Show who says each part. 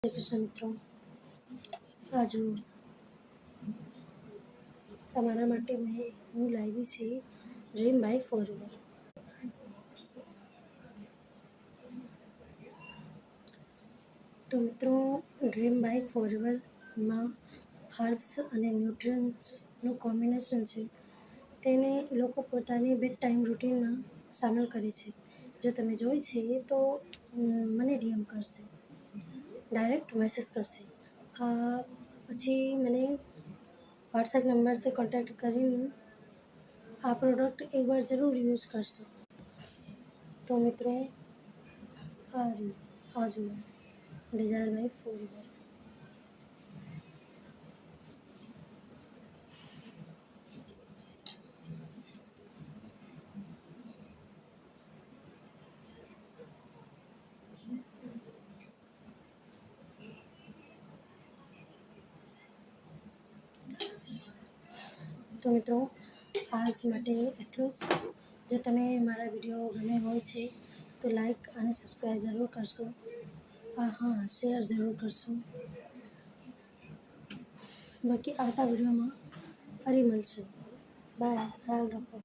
Speaker 1: જય કૃષ્ણ મિત્રો, આજુ તમારા માટે હું લાવી છે ડ્રીમ બાય ફોરએવર. તો મિત્રો, ડ્રીમ બાય ફોરએવરમાં હર્બ્સ અને ન્યુટ્રિયન્ટ્સનું કોમ્બિનેશન છે. તેને લોકો પોતાની બેડ ટાઈમ રૂટીનમાં સામેલ કરે છે. જો તમે જોઈ છે તો મને ડીએમ કરશે, ડાયરેક્ટ મેસેજ કરશે. પછી મને વોટ્સએપ નંબર કોન્ટેક્ટ કરીને આ પ્રોડક્ટ એકવાર જરૂર યુઝ કરશો. તો મિત્રો, આ જુઓ ડિઝાયર બાય ફોરએવર. તો મિત્રો, આજ માટે એટલું જ. જો તમે મારા વિડીયો ગમે હોય છે તો લાઈક અને સબસ્ક્રાઈબ જરૂર કરશો. શેર જરૂર કરશો. બાકી આવતા વિડીયોમાં ફરી મળશે. બાય, ખ્યાલ રાખો.